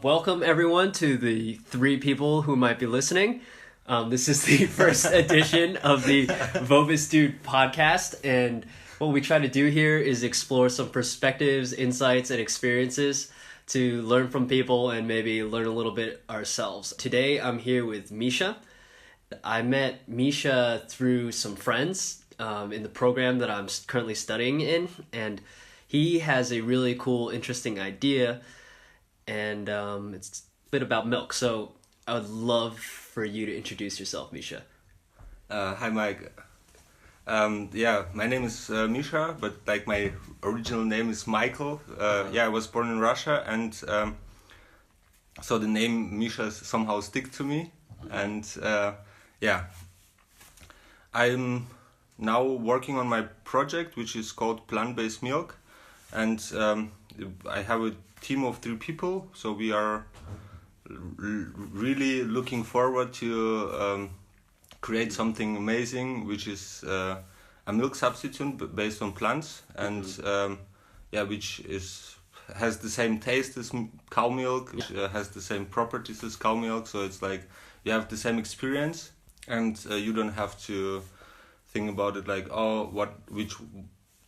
Welcome everyone to the 3 people who might be listening. This is the first edition of the WoBistDude Podcast, and what we try to do here is explore some perspectives, insights, and experiences to learn from people and maybe learn a little bit ourselves. Today I'm here with Mischa. I met Mischa through some friends in the program that I'm currently studying in, and he has a really cool, interesting idea. And it's a bit about milk. So I would love for you to introduce yourself, Mischa. Hi, Mike. My name is Mischa, but like my original name is Michael. I was born in Russia, and so the name Mischa somehow stick to me. And I'm now working on my project, which is called Plant-Based Milk, and I have a team of 3 people, so we are really looking forward to create something amazing, which is a milk substitute based on plants, and which has the same taste as cow milk, which has the same properties as cow milk. So it's like you have the same experience, and you don't have to think about it like, which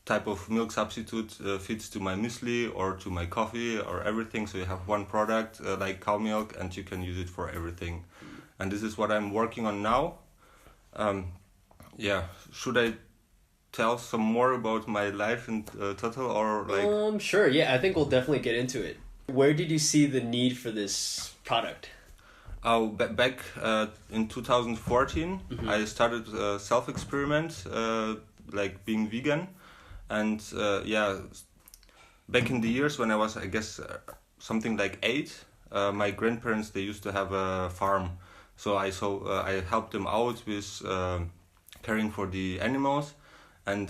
type of milk substitute fits to my muesli or to my coffee or everything. So you have one product like cow milk, and you can use it for everything. And this is what I'm working on now. Should I tell some more about my life in total, or like? Sure. Yeah, I think we'll definitely get into it. Where did you see the need for this product? Back in 2014, I started a self-experiment, like being vegan. And back in the years when I was, I guess, something like 8, my grandparents, they used to have a farm. So I helped them out with caring for the animals. And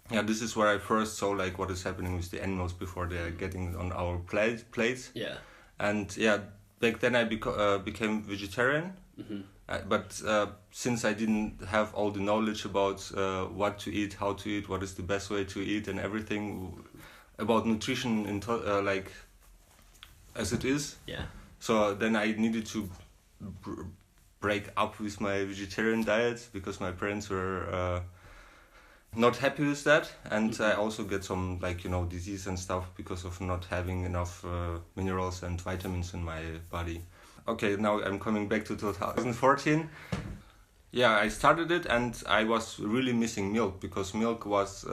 this is where I first saw like what is happening with the animals before they are getting on our plates. Yeah. And back then I became vegetarian. Mm-hmm. But since I didn't have all the knowledge about what to eat, how to eat, what is the best way to eat, and everything about nutrition as it is, so then I needed to break up with my vegetarian diet because my parents were not happy with that, and I also get some disease and stuff because of not having enough minerals and vitamins in my body. Okay, now I'm coming back to 2014. I started it, and I was really missing milk because milk was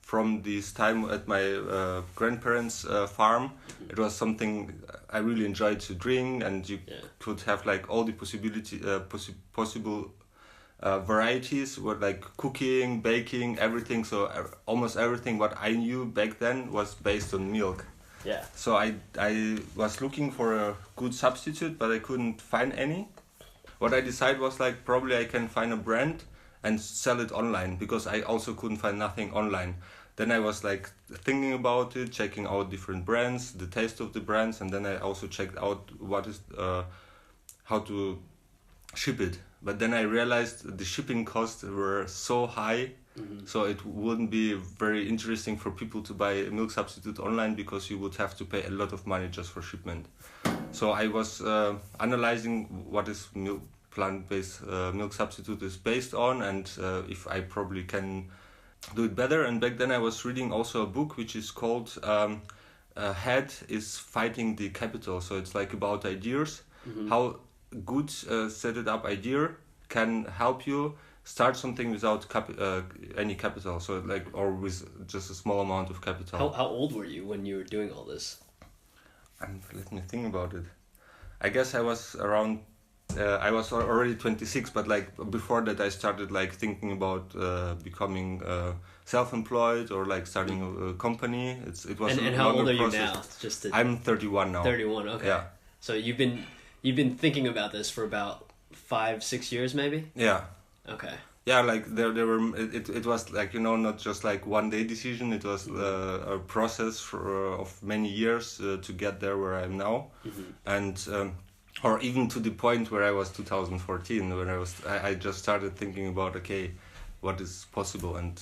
from this time at my grandparents' farm. It was something I really enjoyed to drink, and you could have like all the possible varieties, were like cooking, baking, everything. So almost everything what I knew back then was based on milk. Yeah. So I was looking for a good substitute, but I couldn't find any. What I decided was like probably I can find a brand and sell it online, because I also couldn't find nothing online. Then I was like thinking about it, checking out different brands, the taste of the brands, and then I also checked out what is how to ship it. But then I realized the shipping costs were so high. So it wouldn't be very interesting for people to buy a milk substitute online, because you would have to pay a lot of money just for shipment. So I was analyzing what is plant-based milk substitute is based on, and if I probably can do it better. And back then I was reading also a book which is called Head is Fighting the Capital. So it's like about ideas, how good set it up idea can help you start something without any capital, so or with just a small amount of capital. How old were you when you were doing all this? Let me think about it. I guess I was around. I was already 26, but like before that, I started like thinking about becoming self-employed or like starting a company. It was. And how old are you now? I'm 31 now. 31. Okay. Yeah. So you've been thinking about this for about 5-6 years, maybe. Yeah. Okay. Yeah, like there were. It was like not just like one day decision. It was a process of many years to get there where I am now, and or even to the point where I was 2014 when I just started thinking about what is possible, and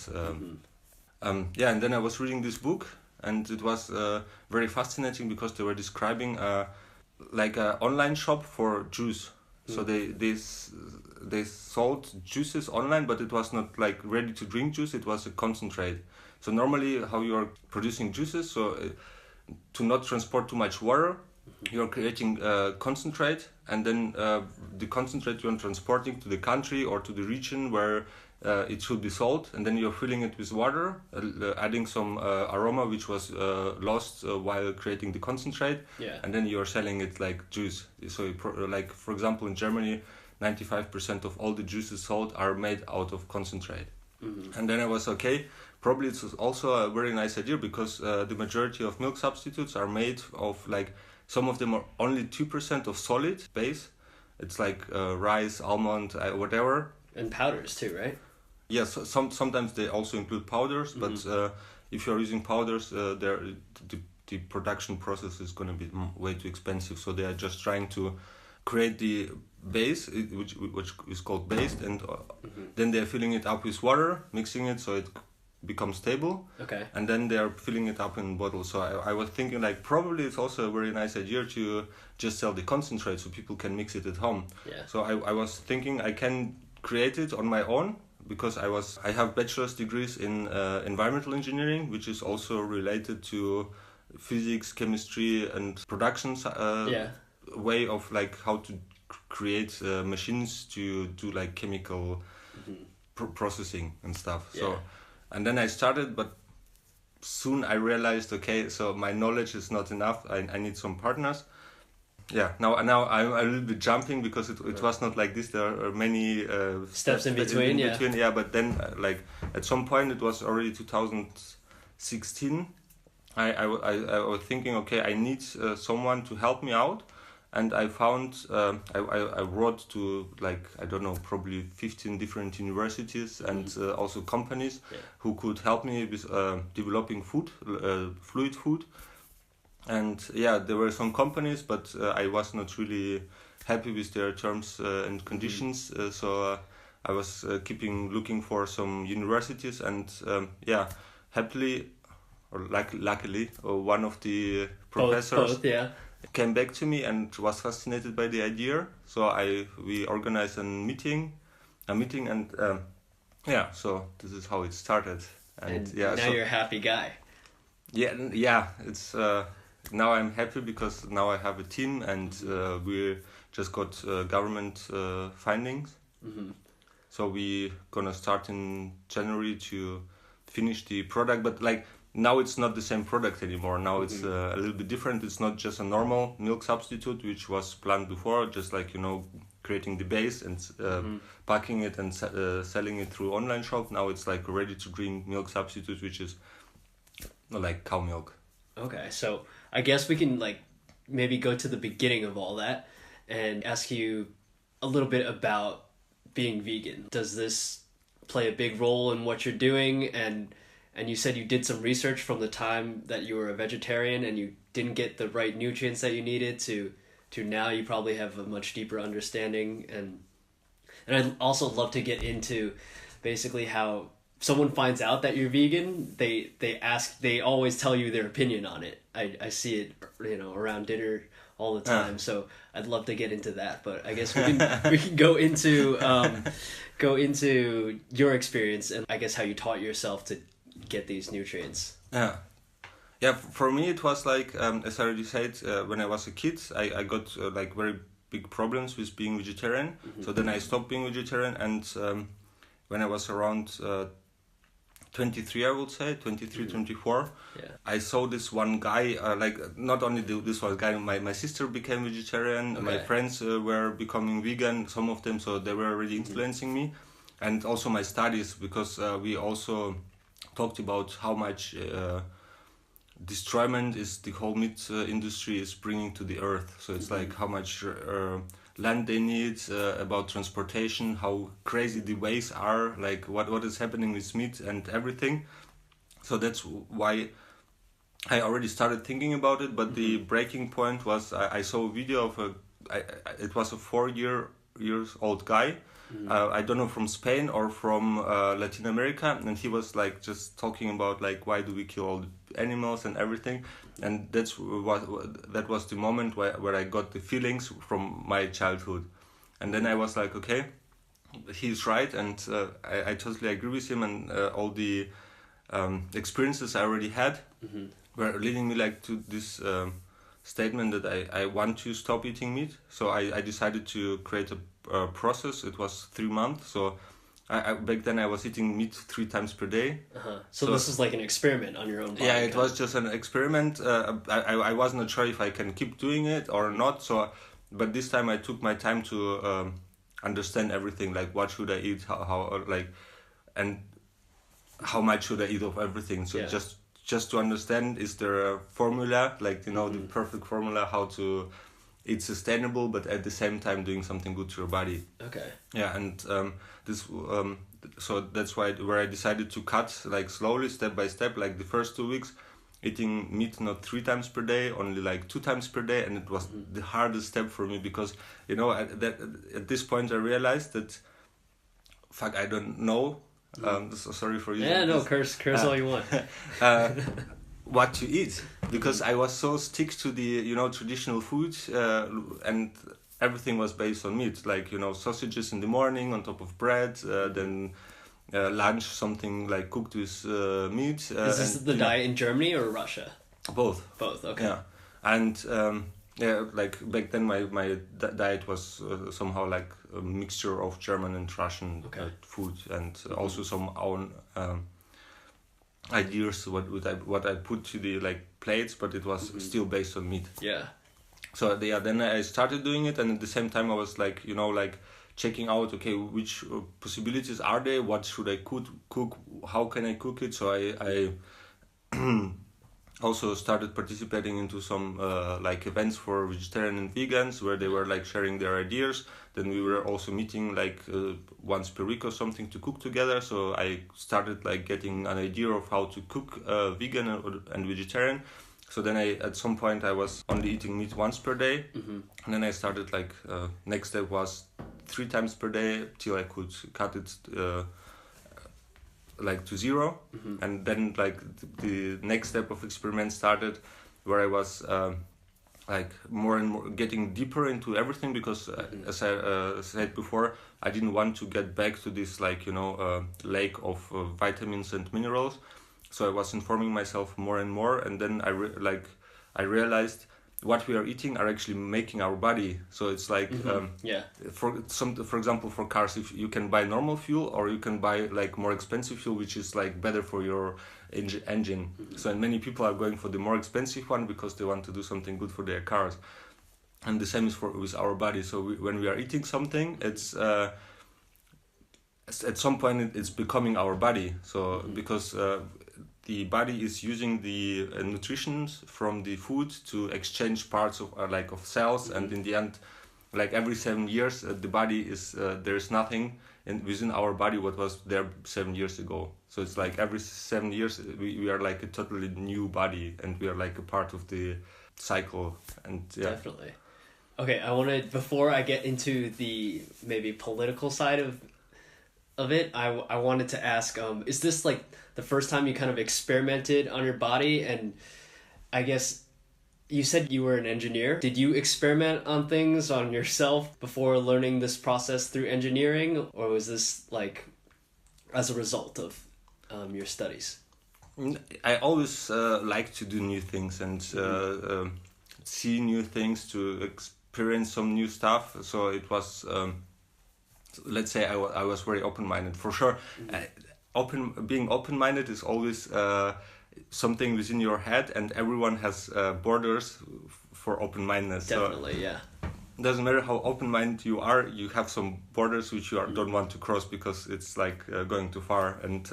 and then I was reading this book, and it was very fascinating because they were describing like an online shop for juice. So they sold juices online, but it was not like ready to drink juice. It was a concentrate. So normally, how you are producing juices, so to not transport too much water, you are creating concentrate, and then the concentrate you are transporting to the country or to the region where it should be sold, and then you're filling it with water, adding some aroma which was lost while creating the concentrate, and then you're selling it like juice. So like for example in Germany, 95% of all the juices sold are made out of concentrate. And then I was okay, probably it's also a very nice idea because the majority of milk substitutes are made of like, some of them are only 2% of solid base. It's like rice, almond, whatever. And powders too, right? Yes, sometimes they also include powders, but if you're using powders, the production process is going to be way too expensive. So they are just trying to create the base, which is called base, and then they're filling it up with water, mixing it so it becomes stable. Okay. And then they're filling it up in bottles. So I was thinking like probably it's also a very nice idea to just sell the concentrate so people can mix it at home. Yeah. So I was thinking I can create it on my own, because I have bachelor's degrees in environmental engineering, which is also related to physics, chemistry, and production way of like how to create machines to do like chemical processing and stuff. So, and then I started, but soon I realized, okay, so my knowledge is not enough. I need some partners. Yeah, now I'm a little bit jumping because it was not like this. There are many steps in between. Yeah, but then like at some point it was already 2016. I was thinking, okay, I need someone to help me out, and I found I wrote to like, I don't know, probably 15 different universities and also companies who could help me with developing food, fluid food. And yeah, there were some companies, but I was not really happy with their terms and conditions. So I was looking for some universities, and happily or luckily, one of the professors came back to me and was fascinated by the idea. So we organized a meeting, and so this is how it started. And now you're a happy guy. Yeah, it's. Now I'm happy because now I have a team, and we just got government findings. So we gonna start in January to finish the product, but like now it's not the same product anymore. Now it's a little bit different. It's not just a normal milk substitute, which was planned before, just like, creating the base and packing it and selling it through online shop. Now it's like ready to drink milk substitute, which is like cow milk. Okay, so I guess we can like maybe go to the beginning of all that and ask you a little bit about being vegan. Does this play a big role in what you're doing? And you said you did some research from the time that you were a vegetarian and you didn't get the right nutrients that you needed to now you probably have a much deeper understanding. And I'd also love to get into basically how someone finds out that you're vegan, they always tell you their opinion on it. I see it, around dinner all the time. So I'd love to get into that, but I guess we can go into your experience and I guess how you taught yourself to get these nutrients. Yeah. For me it was like as I already said, when I was a kid, I got like very big problems with being vegetarian. So then I stopped being vegetarian, and when I was around 23, I would say, 23, 24. I saw this one guy, like not only this one guy, my sister became vegetarian, my friends were becoming vegan, some of them, so they were already influencing me. And also my studies, because we also talked about how much destroyment is the whole meat industry is bringing to the earth. So it's like how much land they need, about transportation, how crazy the ways are, like what is happening with meat and everything. So that's why I already started thinking about it. But the breaking point was I saw a video of it was a 4-year years old guy. I don't know, from Spain or from Latin America, and he was like just talking about like why do we kill all the animals and everything, and that was the moment where I got the feelings from my childhood, and then I was like, okay, he's right, and I totally agree with him, and all the experiences I already had were leading me like to this statement that I want to stop eating meat. So I decided to create a process. It was 3 months. So I back then I was eating meat 3 times per day. So this is like an experiment on your own body. Yeah, it was just an experiment. I was not sure if I can keep doing it or not. So, but this time I took my time to understand everything. Like what should I eat? How like, and how much should I eat of everything? So just to understand, is there a formula, like, you know, the perfect formula how to eat sustainable, but at the same time doing something good to your body. Okay. Yeah, and so that's where I decided to cut, like, slowly, step by step, like the first 2 weeks, eating meat not 3 times per day, only like 2 times per day, and it was the hardest step for me because, you know, at this point I realized that, I don't know. So sorry for using. Yeah, no, curse all you want. What to eat, because I was so stick to the, you know, traditional food, and everything was based on meat, like, you know, sausages in the morning on top of bread, then lunch something like cooked with meat. Is this the diet in Germany or Russia? Both, okay. Yeah, and like back then my diet was somehow like a mixture of German and Russian food, and also some own ideas what I put to the like plates, but it was still based on meat. Yeah. So then I started doing it, and at the same time I was like, you know, like checking out, okay, which possibilities are there, what should I cook, how can I cook it. So I also started participating into some like events for vegetarian and vegans where they were like sharing their ideas. Then we were also meeting like once per week or something to cook together. So I started like getting an idea of how to cook vegan and vegetarian. So then at some point I was only eating meat once per day, and then I started like next step was 3 times per day till I could cut it like to 0, and then like the next step of experiment started, where I was like more and more getting deeper into everything, because as I said before, I didn't want to get back to this like, you know, lake of vitamins and minerals. So I was informing myself more and more, and then I realized what we are eating are actually making our body. So it's like for example, for cars, if you can buy normal fuel, or you can buy like more expensive fuel, which is like better for your engine. So and many people are going for the more expensive one because they want to do something good for their cars. And the same is with our body. So when we are eating something, it's at some point it's becoming our body. So because the body is using the nutrition from the food to exchange parts of of cells, and in the end, like every 7 years, the body is there is nothing within our body what was there 7 years ago. So it's like every 7 years we are like a totally new body, and we are like a part of the cycle. And yeah. Definitely. Okay, I want to, before I get into the maybe political side of it, I wanted to ask, is this like the first time you kind of experimented on your body? And I guess you said you were an engineer. Did you experiment on things on yourself before learning this process through engineering, or was this like as a result of your studies? I always like to do new things and see new things, to experience some new stuff. So it was, let's say I was very open-minded. For sure, being open-minded is always something within your head, and everyone has borders for open-mindedness. Definitely, yeah. It doesn't matter how open-minded you are, you have some borders which you don't want to cross, because it's like going too far. And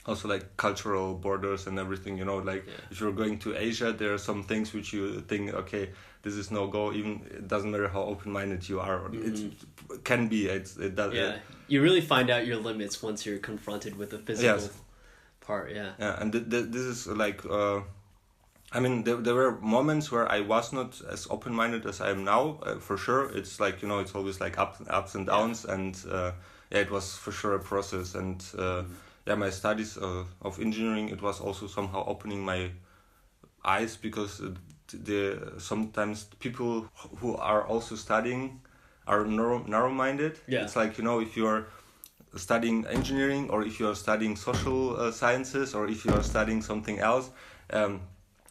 also like cultural borders and everything, you know, like if you're going to Asia, there are some things which you think, okay, this is no go. Even it doesn't matter how open-minded you are. It can be. It does. Yeah, you really find out your limits once you're confronted with the physical part. Yeah. Yeah, and this is like I mean, there were moments where I was not as open-minded as I am now. For sure, it's like, you know, it's always like ups and downs, and yeah, it was for sure a process. And yeah, my studies of engineering, it was also somehow opening my eyes, because sometimes people who are also studying are narrow-minded. Yeah. It's like, you know, if you're studying engineering, or if you are studying social sciences, or if you are studying something else,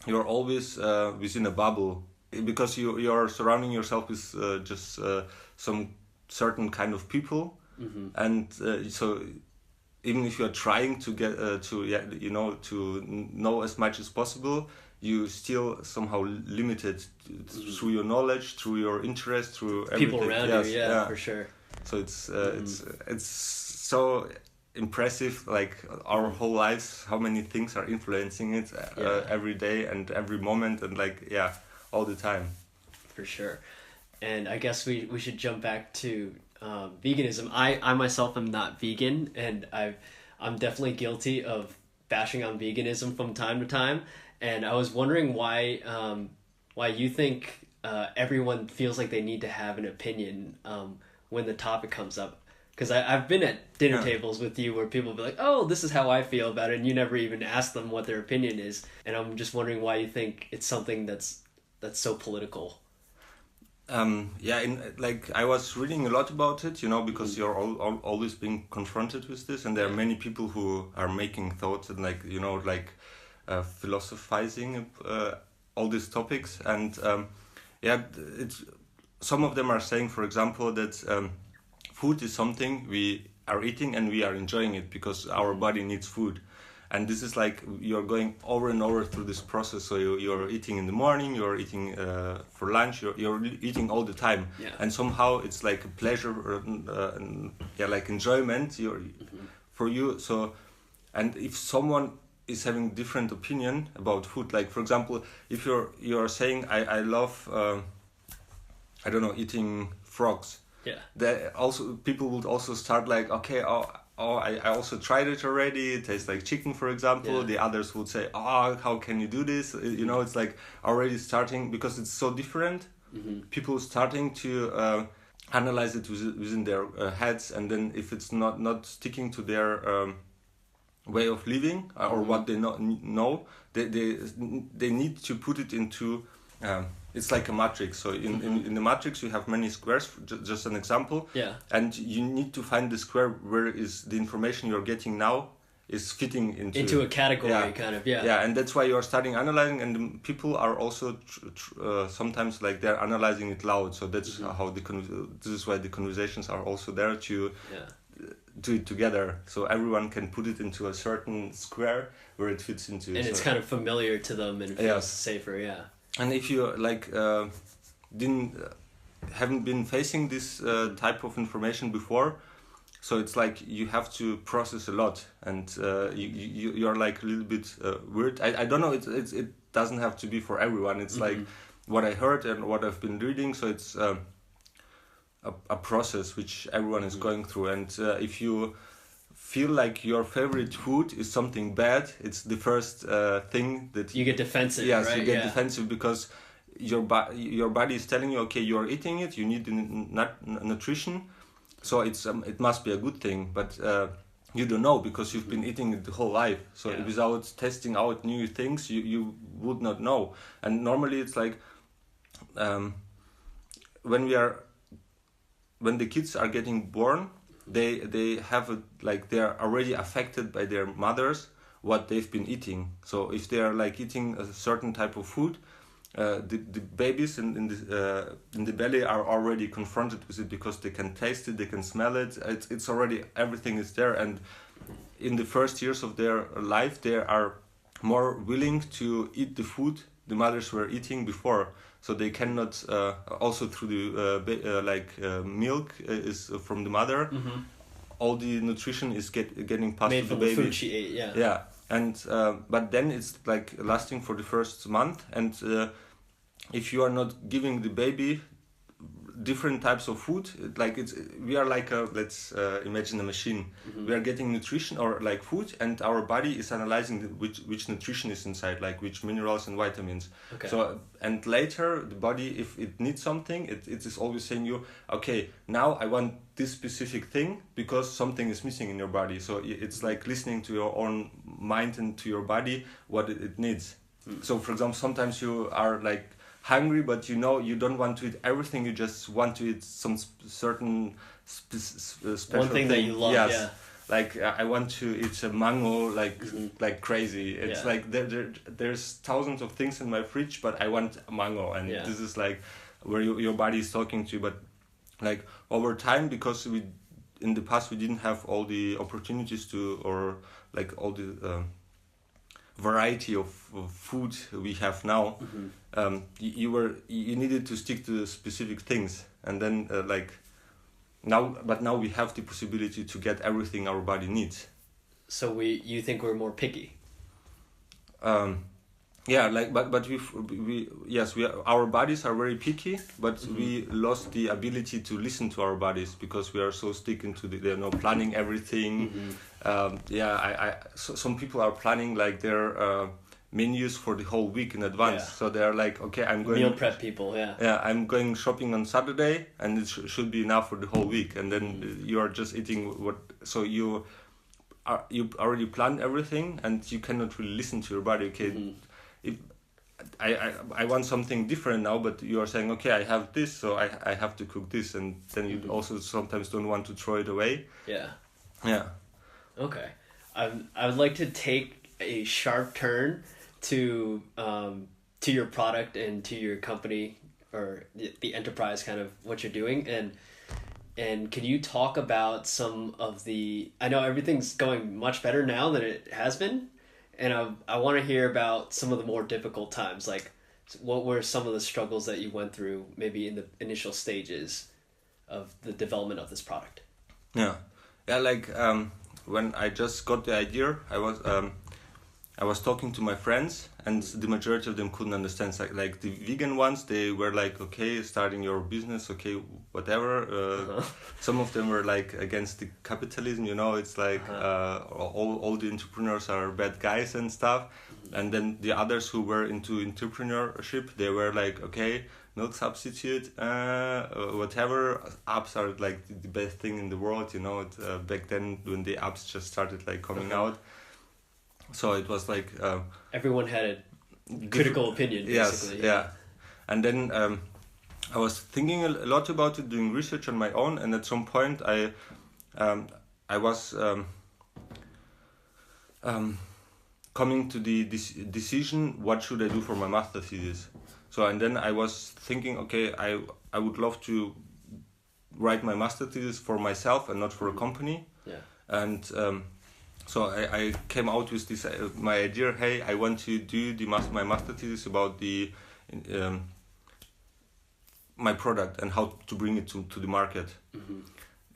you're always within a bubble, because you're surrounding yourself with just some certain kind of people, and so even if you're trying to get to know as much as possible, you still somehow limited through your knowledge, through your interest, through everything. People around you, yeah, for sure. So it's so impressive, like our whole lives, how many things are influencing it every day and every moment, and like all the time. For sure. And I guess we should jump back to veganism. I myself am not vegan, and I'm definitely guilty of bashing on veganism from time to time. And I was wondering why you think everyone feels like they need to have an opinion when the topic comes up. Because I've been at dinner tables with you where people be like, oh, this is how I feel about it, and you never even ask them what their opinion is. And I'm just wondering why you think it's something that's so political. Like I was reading a lot about it, you know, because you're always being confronted with this, and there are many people who are making thoughts and, like, you know, like philosophizing all these topics, and it's some of them are saying, for example, that food is something we are eating and we are enjoying it because our body needs food. And this is like you're going over and over through this process. So you're eating in the morning, you're eating for lunch, you're eating all the time. Yeah. And somehow it's like a pleasure, like enjoyment for you. So, and if someone is having different opinion about food, like for example, if you're saying I love eating frogs. Yeah. That also people would also start like, okay, I also tried it already. It tastes like chicken, for example. Yeah. The others would say, how can you do this? You know, it's like already starting, because it's so different. People starting to analyze it within their heads, and then if it's not sticking to their way of living or what they know, they need to put it into. It's like a matrix. So in the matrix you have many squares. Just an example. Yeah. And you need to find the square where is the information you're getting now is fitting into a category, kind of. Yeah. Yeah, and that's why you're starting analyzing, and the people are also sometimes like they're analyzing it loud. So that's how this is why the conversations are also there to do it together. So everyone can put it into a certain square where it fits into. And it's kind of familiar to them and feels safer. Yeah. And if you like haven't been facing this type of information before, so it's like you have to process a lot, and you're like a little bit weird. I don't know. It doesn't have to be for everyone. It's like what I heard and what I've been reading. So it's a process which everyone is going through, and if you feel like your favorite food is something bad, it's the first thing that you get defensive. Yes, right? You get defensive because your body is telling you, okay, you're eating it, you need nutrition, so it must be a good thing, but you don't know because you've been eating it the whole life. So without testing out new things, you would not know. And normally it's like when the kids are getting born, they have they're already affected by their mothers what they've been eating. So if they are like eating a certain type of food, the babies in the belly are already confronted with it because they can taste it, they can smell it. It's already, everything is there, and in the first years of their life they are more willing to eat the food the mothers were eating before. So they cannot also through the milk is from the mother. All the nutrition is getting passed made to from the baby. The food she ate. Yeah. Yeah, and but then it's like lasting for the first month, and if you are not giving the baby different types of food. We are like let's imagine a machine. We are getting nutrition or like food, and our body is analyzing which nutrition is inside, like which minerals and vitamins. Okay. So and later the body, if it needs something, it is always saying you, okay, now I want this specific thing because something is missing in your body. So it's like listening to your own mind and to your body what it needs. So for example, sometimes you are like hungry, but you know you don't want to eat everything. You just want to eat some certain special one thing that you love. Yes. Yeah. Like I want to eat a mango like crazy. It's Yeah. like there's thousands of things in my fridge, but I want a mango, and this is like where your body is talking to you. But like over time, because in the past we didn't have all the opportunities to, or like all the variety of food we have now. You needed to stick to specific things, and then now we have the possibility to get everything our body needs. So you think we're more picky? Our bodies are very picky, but we lost the ability to listen to our bodies because we are so sticking to planning everything. Some people are planning like their menus for the whole week in advance. Yeah. So they are like, okay, I'm going meal prep people. Yeah, I'm going shopping on Saturday, and it should be enough for the whole week. And then you are just eating so you already planned everything, and you cannot really listen to your body. Okay, if I want something different now, but you are saying, okay, I have this, so I have to cook this, and then you also sometimes don't want to throw it away. Yeah. Okay, I would like to take a sharp turn to your product and to your company, or the enterprise, kind of what you're doing, and can you talk about some of the, I know everything's going much better now than it has been, and I want to hear about some of the more difficult times, like what were some of the struggles that you went through maybe in the initial stages of the development of this product? When I just got the idea, I was talking to my friends, and the majority of them couldn't understand. Like the vegan ones, they were like, okay, starting your business, okay, whatever. Some of them were like against the capitalism, it's like all the entrepreneurs are bad guys and stuff. And then the others who were into entrepreneurship, they were like, okay, milk substitute, whatever. Apps are like the best thing in the world, back then when the apps just started like coming out. So it was like everyone had a critical opinion, basically. Yes, yeah. And then I was thinking a lot about it, doing research on my own, and at some point I was coming to the decision, what should I do for my master thesis? So and then I was thinking, okay, I would love to write my master thesis for myself and not for a company. Yeah. And so I came out with this my idea. Hey, I want to do my master thesis about my product and how to bring it to the market.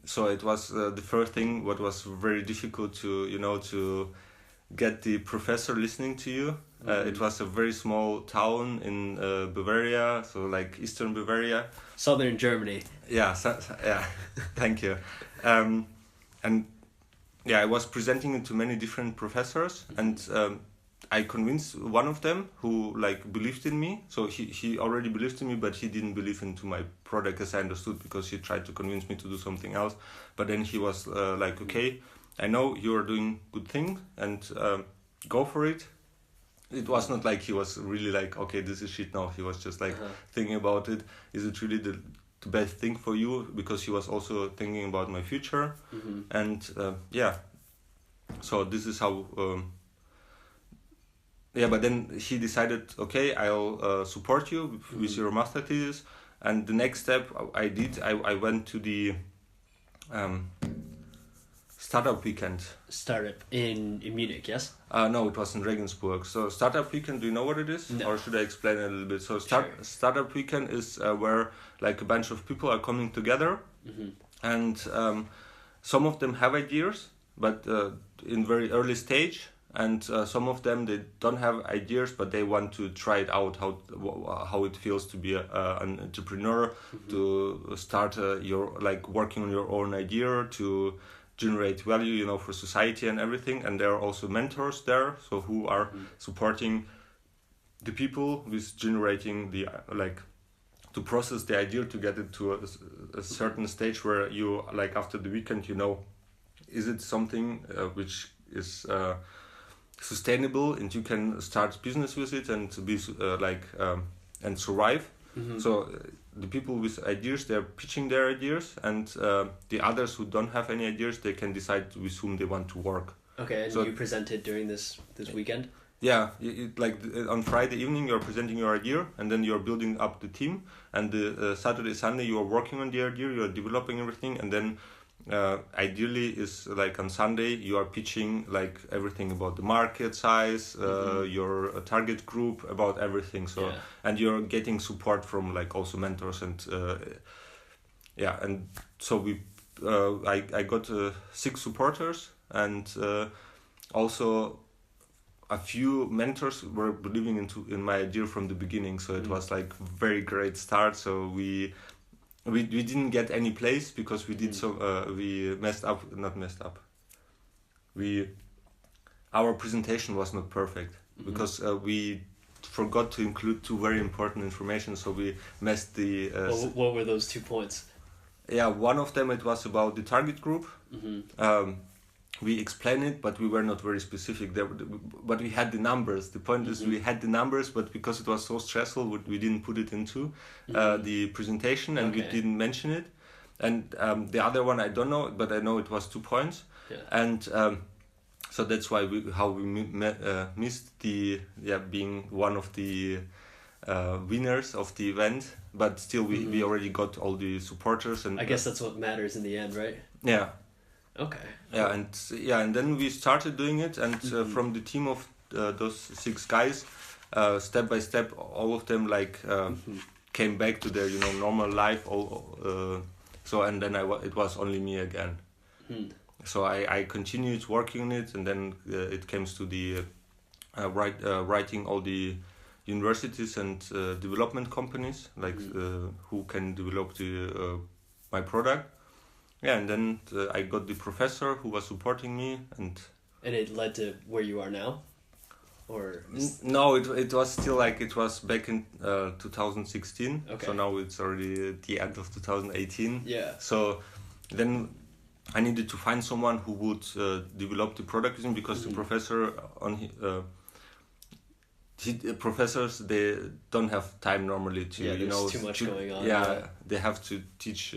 So it was the first thing. What was very difficult to get the professor listening to you. It was a very small town in Bavaria, so like Eastern Bavaria, southern Germany. Yeah, thank you. I was presenting it to many different professors, and I convinced one of them who like believed in me. So he already believed in me, but he didn't believe into my product as I understood, because he tried to convince me to do something else. But then he was like, okay, I know you are doing good thing, and go for it. It was not like he was really like, okay, this is shit now. He was just like thinking about it. Is it really the best thing for you? Because he was also thinking about my future. And so this is how but then he decided, okay, I'll support you with your master thesis. And the next step I went to the startup weekend. Startup in Munich, yes? No, it was in Regensburg. So startup weekend, do you know what it is? No. Or should I explain it a little bit? So Sure. Startup weekend is where like a bunch of people are coming together, and some of them have ideas, but in very early stage, and some of them, they don't have ideas, but they want to try it out, how it feels to be an entrepreneur, to start working on your own idea, to generate value, for society and everything. And there are also mentors there, so who are supporting the people with generating the to process the idea, to get it to a certain stage where you, after the weekend, is it something which is sustainable, and you can start business with it and to be and survive. So the people with ideas, they're pitching their ideas, and the others who don't have any ideas, they can decide with whom they want to work. Okay, and so you presented during this weekend? Yeah, on Friday evening you're presenting your idea, and then you're building up the team, and the Saturday, Sunday you are working on the idea, you're developing everything, and then ideally is on Sunday you are pitching everything about the market size, your target group, about everything. So and you're getting support from also mentors, and and so we I got 6 supporters, and also a few mentors were believing in my idea from the beginning. So it was very great start. So we didn't get any place because we did we our presentation was not perfect because we forgot to include 2 very important information, so we messed the what were those 2 points? One of them, it was about the target group. We explained it, but we were not very specific there. But we had the numbers. The point is, we had the numbers, but because it was so stressful, we didn't put it into the presentation, and we didn't mention it. And the other one, I don't know, but I know it was 2 points. And so that's why we missed the being one of the winners of the event. But still, we already got all the supporters, and I guess that's what matters in the end, right? Yeah. Okay. Yeah, and then we started doing it, and from the team of those 6 guys, step by step, all of them came back to their normal life. So and then it was only me again. So I continued working on it, and then it came to the writing all the universities and development companies who can develop my product. Yeah, and then I got the professor who was supporting me, and it led to where you are now, or no, it was still it was back in 2016. Okay. So now it's already the end of 2018. Yeah. So then I needed to find someone who would develop the product with me, because the professor professors, they don't have time normally to there's too much going on. They have to teach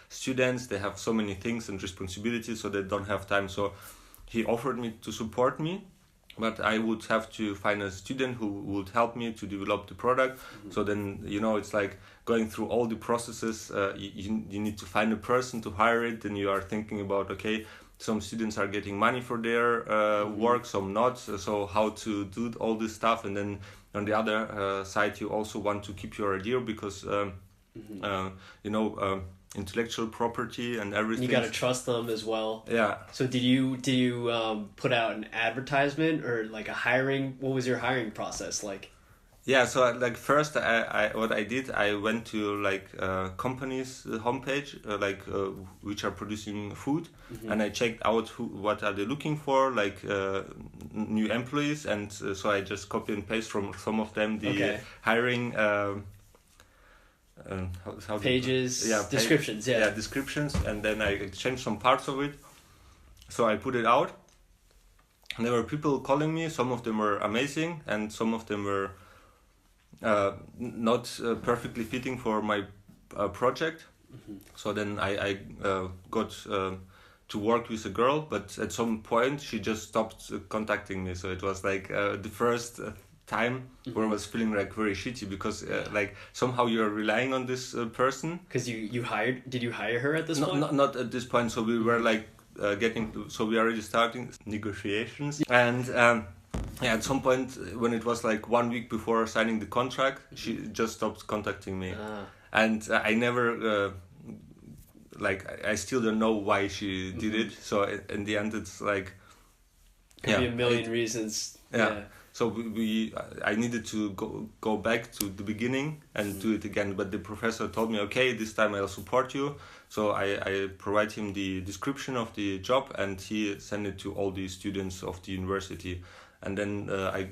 students. They have so many things and responsibilities, so they don't have time. So he offered me to support me, but I would have to find a student who would help me to develop the product. So then it's going through all the processes. You need to find a person to hire it, and you are thinking about, okay, some students are getting money for their work, some not. So how to do all this stuff, and then on the other side, you also want to keep your idea, because intellectual property and everything. You got to trust them as well. Yeah. So did you put out an advertisement or a hiring? What was your hiring process like? Yeah, so first what I did, I went to companies' homepage which are producing food, and I checked out what are they looking for, new employees, and so I just copy and paste from some of them the hiring how pages, descriptions, descriptions, and then I changed some parts of it. So I put it out, and there were people calling me. Some of them were amazing, and some of them were not perfectly fitting for my project. So then I got to work with a girl, but at some point she just stopped contacting me. So it was the first time where I was feeling very shitty, because somehow you're relying on this person. Because did you hire her at this point? Not at this point. So we were so we are already starting negotiations, and at some point when it was 1 week before signing the contract, she just stopped contacting me. And I never I still don't know why she did it. So in the end, it's Could be a million reasons. Yeah. So I needed to go back to the beginning and do it again. But the professor told me, okay, this time I'll support you. So I provide him the description of the job, and he sent it to all the students of the university. And then I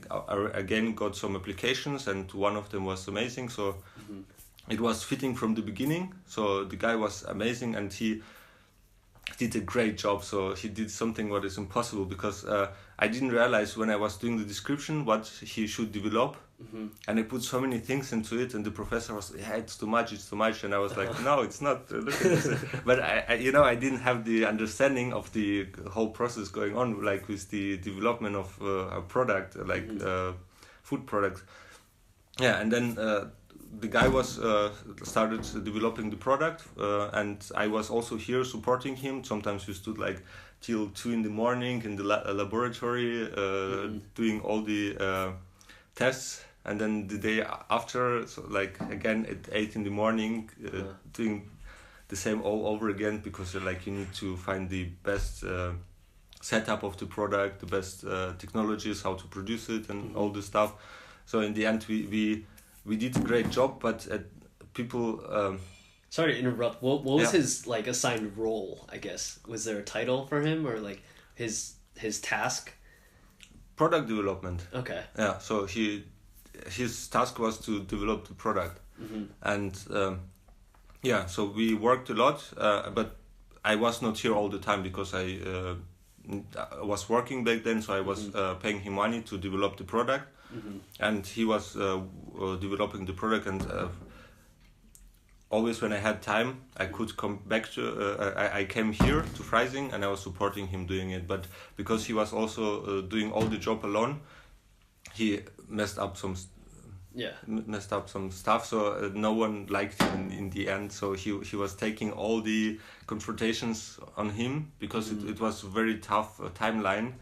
again got some applications, and one of them was amazing. So it was fitting from the beginning. So the guy was amazing, and he did a great job. So he did something what is impossible, because I didn't realize when I was doing the description what he should develop, and I put so many things into it, and the professor was, yeah, it's too much, and I was like, no, it's not. Look at this. But I didn't have the understanding of the whole process going on, like with the development of a product, like food product. Yeah, and then the guy was started developing the product, and I was also here supporting him. Sometimes we stood like till 2 in the morning in the laboratory, doing all the tests, and then the day after, so like again at 8 in the morning, doing the same all over again, because like you need to find the best setup of the product, the best technologies, how to produce it, and all this stuff. So in the end, we did a great job, but people. Sorry to interrupt. What was his like assigned role? I guess, was there a title for him, or like his task? Product development. Okay. Yeah. So his task was to develop the product, and so we worked a lot. But I was not here all the time, because I was working back then, so I was paying him money to develop the product, and he was developing the product, and always when I had time, I could come back to. I came here to Freising, and I was supporting him doing it. But because he was also doing all the job alone, he messed up some stuff. So no one liked him in the end. So he was taking all the confrontations on him, because it was a very tough timeline.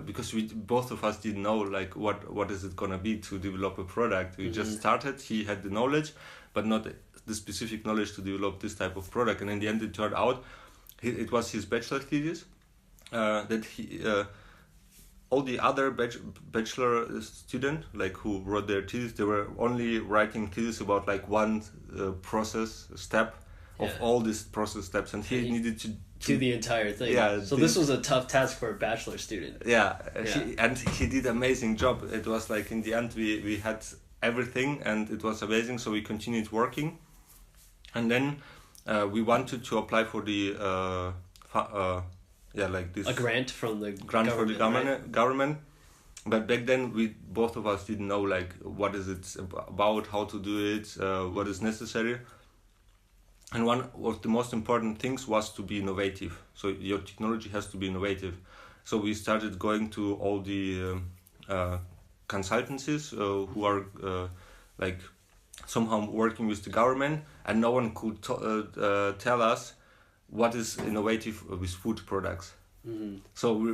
Because both of us didn't know like what is it gonna be to develop a product. We just started. He had the knowledge, but not the specific knowledge to develop this type of product. And in the end, it turned out it was his bachelor thesis that he all the other bachelor student like who wrote their thesis, they were only writing thesis about like one process step of all these process steps, and he needed to do the entire thing. Yeah. So this was a tough task for a bachelor student. Yeah. He did amazing job. It was like in the end we had everything, and it was amazing. So we continued working, and then we wanted to apply for the like this a grant from the for the government. But back then both of us didn't know like what is it about, how to do it, what is necessary. And one of the most important things was to be innovative. So your technology has to be innovative. So we started going to all the consultancies who are like somehow working with the government, and no one could tell us what is innovative with food products. So we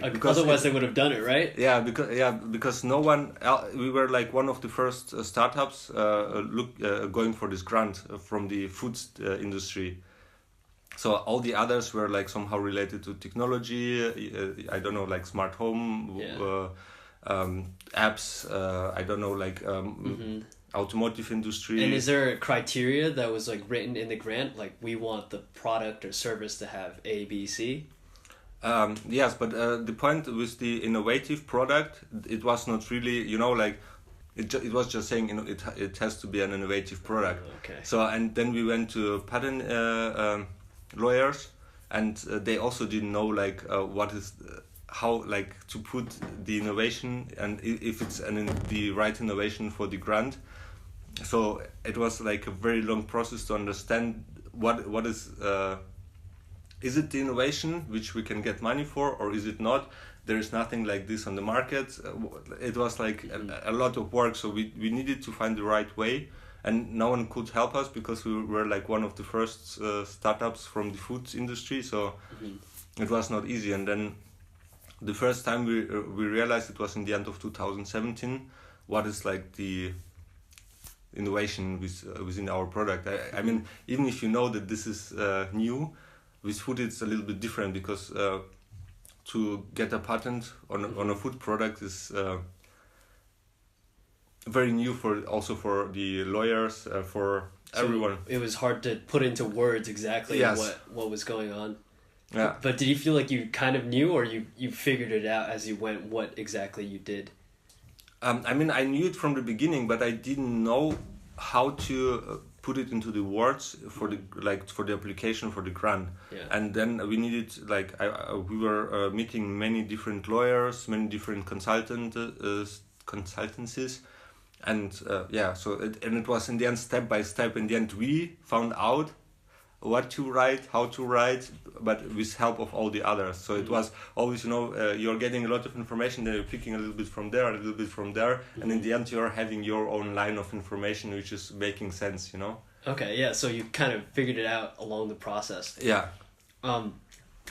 because otherwise they would have done it, right? Because no one we were like one of the first startups going for this grant from the food industry. So all the others were like somehow related to technology. I don't know, like smart home apps. I don't know, like automotive industry. And is there a criteria that was like written in the grant, like we want the product or service to have A, B, C? Yes, but the point with the innovative product, it was not really, like it was just saying, it has to be an innovative product. Okay. So, and then we went to patent lawyers, and they also didn't know like what is how like to put the innovation, and if it's the right innovation for the grant. So it was like a very long process to understand what is it the innovation which we can get money for, or is it not? There is nothing like this on the market. It was like a lot of work, so we needed to find the right way, and no one could help us because we were like one of the first startups from the food industry, so it was not easy. And then the first time we realized, it was in the end of 2017, what is like the innovation within our product. I mean, even if you know that this is new, with food it's a little bit different, because to get a patent on a food product is very new for the lawyers, for everyone. It was hard to put into words exactly what was going on. Yeah. But did you feel like you kind of knew, or you figured it out as you went, what exactly you did? I mean, I knew it from the beginning, but I didn't know how to put it into the words for the application for the grant. Yeah. And then we needed we were meeting many different lawyers, many different consultancies, and it was in the end step by step. In the end, we found out what to write, how to write, but with help of all the others. So it was always, you're getting a lot of information, then you're picking a little bit from there, a little bit from there, and in the end you're having your own line of information which is making sense, Okay, yeah, so you kind of figured it out along the process. Yeah. I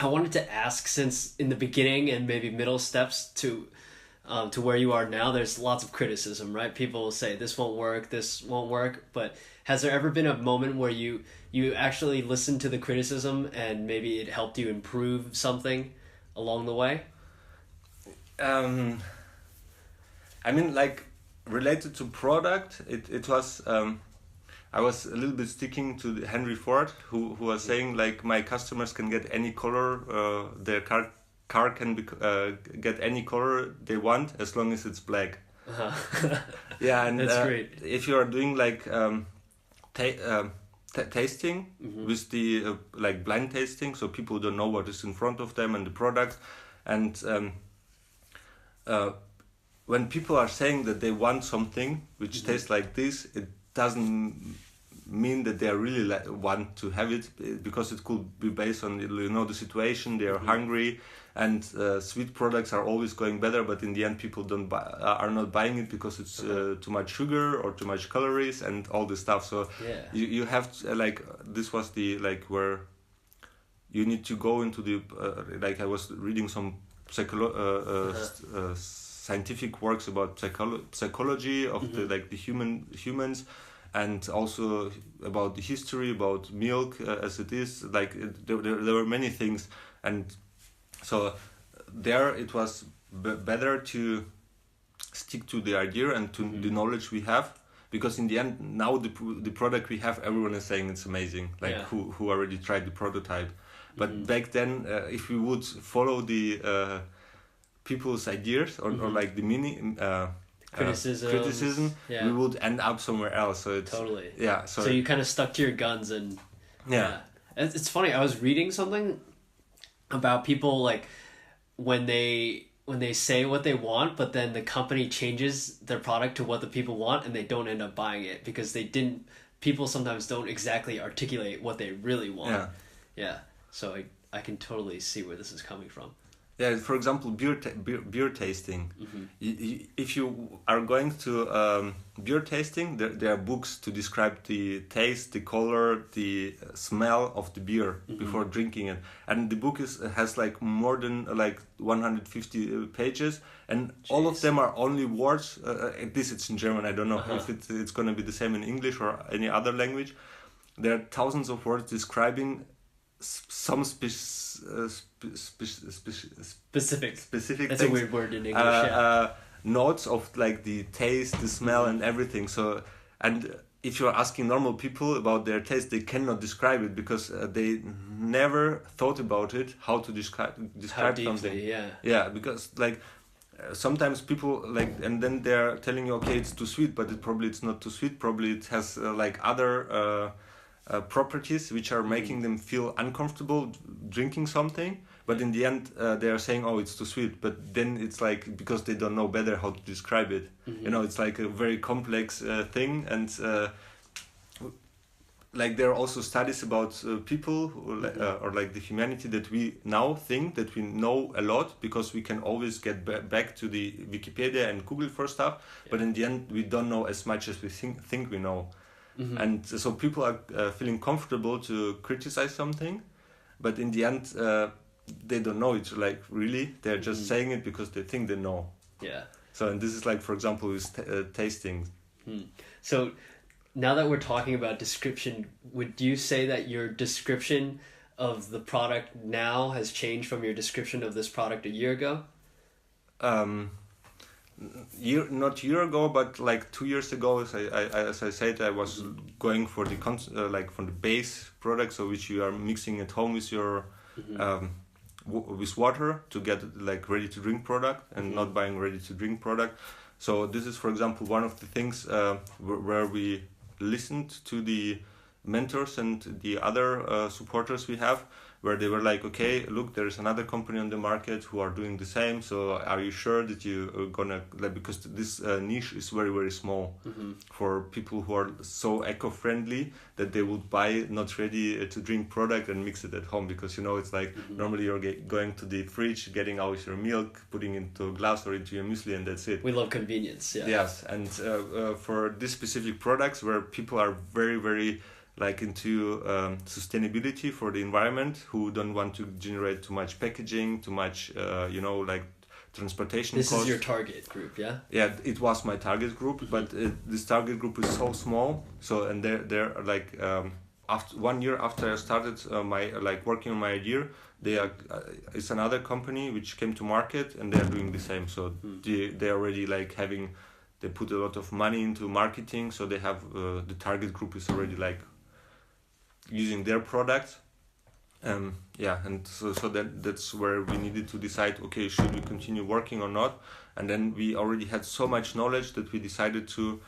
wanted to ask, since in the beginning and maybe middle steps to where you are now, there's lots of criticism, right? People will say this won't work, but has there ever been a moment where you actually listened to the criticism and maybe it helped you improve something along the way? I mean, like, related to product, it was I was a little bit sticking to Henry Ford, who was saying, like, my customers can get any color, their car can get any color they want as long as it's black. Uh-huh. Yeah, and that's great. If you are doing like tasting with the blind tasting, so people don't know what is in front of them and the product, and when people are saying that they want something which tastes like this, it doesn't mean that they really want to have it, because it could be based on the situation. They are hungry, and sweet products are always going better, but in the end people are not buying it because it's too much sugar or too much calories and all this stuff. So you have to, this was the where you need to go into the I was reading some scientific works about psychology of the humans, and also about the history about milk as it is. There were many things, and so there it was better to stick to the idea and to the knowledge we have, because in the end now the product we have, everyone is saying it's amazing, who already tried the prototype. But back then, if we would follow the people's ideas or like the criticism, we would end up somewhere else. So it's totally So you kind of stuck to your guns, and it's funny. I was reading something about people when they say what they want, but then the company changes their product to what the people want, and they don't end up buying it because people sometimes don't exactly articulate what they really want. So I can totally see where this is coming from. Yeah, for example, beer tasting. If you are going to beer tasting, there are books to describe the taste, the color, the smell of the beer before drinking it. And the book has more than 150 pages, and all of them are only words. This it's in German. I don't know if it's going to be the same in English or any other language. There are thousands of words describing some specific That's things, a weird word in English. notes of the taste, the smell, and everything. So, and if you're asking normal people about their taste, they cannot describe it because they never thought about it, how to describe something. Because sometimes people and then they're telling you, okay, it's too sweet, but it's not too sweet. Probably it has other properties which are making them feel uncomfortable drinking something, but in the end they are saying, oh, it's too sweet, but then it's because they don't know better how to describe it. It's a very complex thing, and there are also studies about people who, or the humanity, that we now think that we know a lot because we can always get back to the Wikipedia and Google for stuff, but in the end we don't know as much as we think we know. And so people are feeling comfortable to criticize something, but in the end they don't know it really. They're just saying it because they think they know. So, and this is for example with tasting. So now that we're talking about description, would you say that your description of the product now has changed from your description of this product a year ago? Not year ago, but like 2 years ago, as I said, I was going for the like for the base product, so which you are mixing at home with your with water to get like ready to drink product, and not buying ready to drink product. So this is, for example, one of the things where we listened to the mentors and the other supporters we have, where they were like, okay, look, there is another company on the market who are doing the same, so are you sure that you are gonna, like, because this niche is very, very small for people who are so eco-friendly that they would buy not ready to drink product and mix it at home, because, you know, it's like normally you're going to the fridge, getting out your milk, putting into a glass or into your muesli, and that's it. We love convenience, yeah. Yes, and for this specific products where people are very, very like into sustainability for the environment, who don't want to generate too much packaging, too much you know, like transportation this costs. Is your target group, yeah? Yeah, it was my target group, but this target group is so small. So, and they're like after 1 year after I started my like working on my idea, they are it's another company which came to market, and they are doing the same. So they already like they put a lot of money into marketing, so they have the target group is already like using their product. Yeah, and so that's where we needed to decide, okay, should we continue working or not? And then we already had so much knowledge that we decided to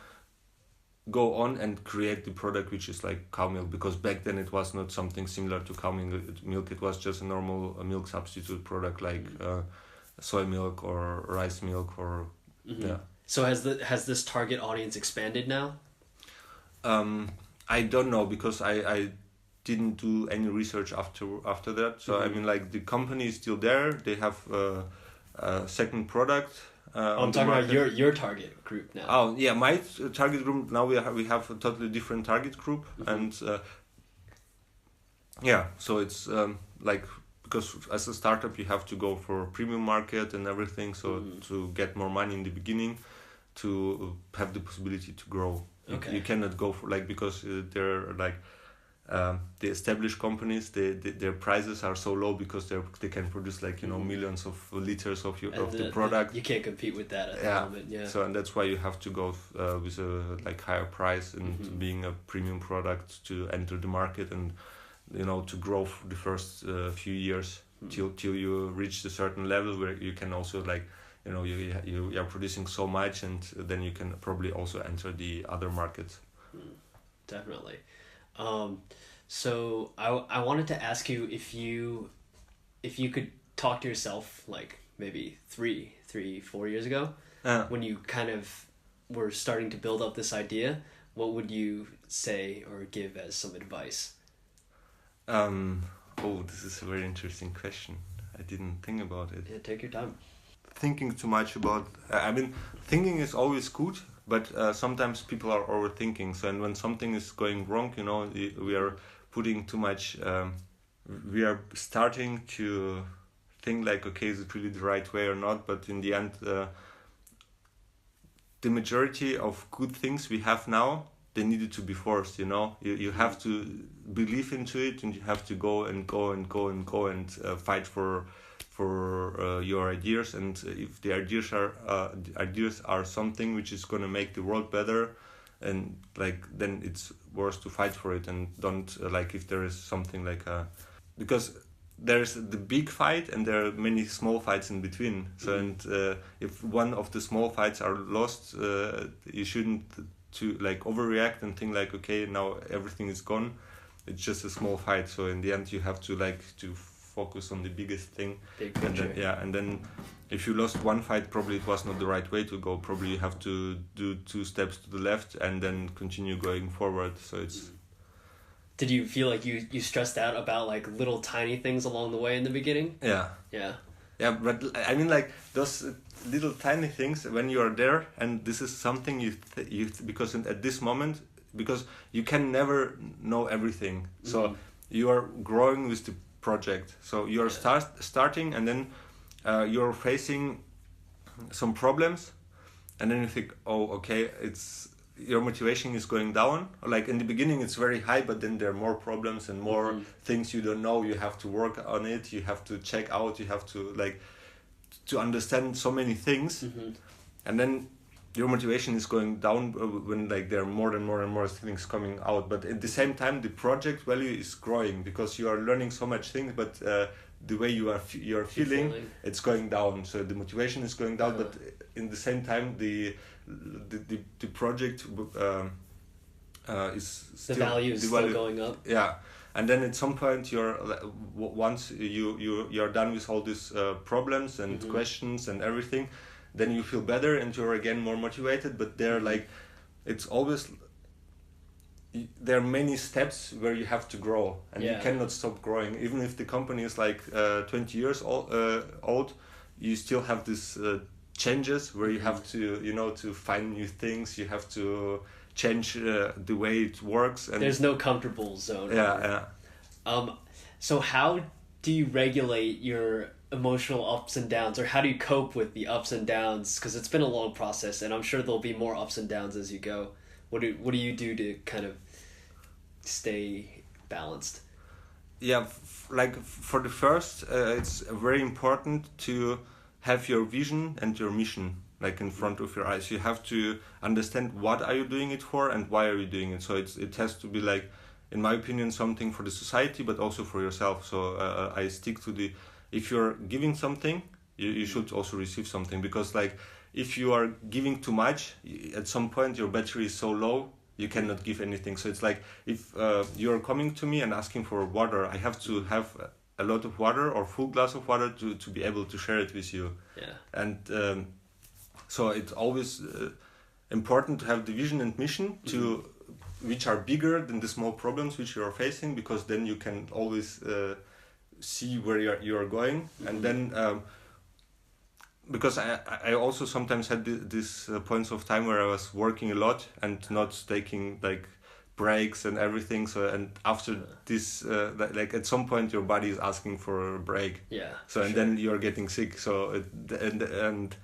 go on and create the product, which is like cow milk, because back then it was not something similar to cow milk. It was just a normal milk substitute product, like soy milk or rice milk, or yeah. So has this target audience expanded now? I don't know, because I didn't do any research after that. So I mean, like, the company is still there. They have a second product. I'm talking about your target group now. Oh yeah, my target group now, we have a totally different target group, and yeah, so it's like, because as a startup you have to go for premium market and everything, so to get more money in the beginning, to have the possibility to grow. Okay. You cannot go for, like, because they're like the established companies, their prices are so low because they can produce, like, you know, millions of liters of the product. You can't compete with that at the moment. Yeah. So, and that's why you have to go with a like higher price, and being a premium product to enter the market, and, you know, to grow for the first few years till you reach a certain level where you can also, like, you know, you are producing so much, and then you can probably also enter the other markets. Definitely. So I wanted to ask you if you could talk to yourself, like maybe 4 years ago, when you kind of were starting to build up this idea, what would you say or give as some advice? This is a very interesting question. I didn't think about it. Yeah, take your time. Thinking too much about, I mean, thinking is always good, but sometimes people are overthinking. So, and when something is going wrong, you know, we are putting too much, we are starting to think like, okay, is it really the right way or not? But in the end, the majority of good things we have now, they needed to be forced, you know. You have to believe into it, and you have to go and fight for your ideas. And if the ideas are something which is going to make the world better, and like, then it's worth to fight for it, and don't like, if there is something like because there's the big fight and there are many small fights in between. So and if one of the small fights are lost, you shouldn't to like overreact and think like, okay, now everything is gone. It's just a small fight. So in the end, you have to focus on the biggest thing. Big picture. And then if you lost one fight, probably it was not the right way to go. Probably you have to do 2 steps to the left and then continue going forward. So it's. Did you feel like you stressed out about like little tiny things along the way in the beginning? Yeah. Yeah, but I mean, like, those little tiny things when you are there, and this is something you because at this moment, because you can never know everything. So you are growing with the project. So you are starting, and then you are facing some problems, and then you think, oh, okay, it's your motivation is going down. Like in the beginning it's very high, but then there are more problems and more things you don't know. You have to work on it, you have to check out, you have to like to understand so many things, and then your motivation is going down when like there are more and more things coming out. But at the same time the project value is growing because you are learning so much things, but the way you're feeling, it's going down. So the motivation is going down, but in the same time the project is still, the value is still going up. Yeah. And then at some point once you're done with all these problems and questions and everything, then you feel better and you're again more motivated. But there it's always, there are many steps where you have to grow, and you cannot stop growing. Even if the company is like 20 years old, you still have this changes where you have to, to find new things. You have to change the way it works, and there's no comfortable zone. So how do you regulate your emotional ups and downs, or how do you cope with the ups and downs? Because it's been a long process, and I'm sure there'll be more ups and downs as you go. What do you do to kind of stay balanced? Yeah, like for the first, it's very important to have your vision and your mission like in front of your eyes. You have to understand what are you doing it for and why are you doing it. So it has to be like, in my opinion, something for the society, but also for yourself. So I stick to if you're giving something, you should also receive something, because like if you are giving too much, at some point your battery is so low you cannot give anything. So it's like if you're coming to me and asking for water, I have to have a lot of water or full glass of water to be able to share it with you. And so it's always important to have the vision and mission to which are bigger than the small problems which you are facing, because then you can always see where you're going. And then because I also sometimes had this points of time where I was working a lot and not taking like breaks and everything. So and after this like at some point your body is asking for a break. So and then you're getting sick. So and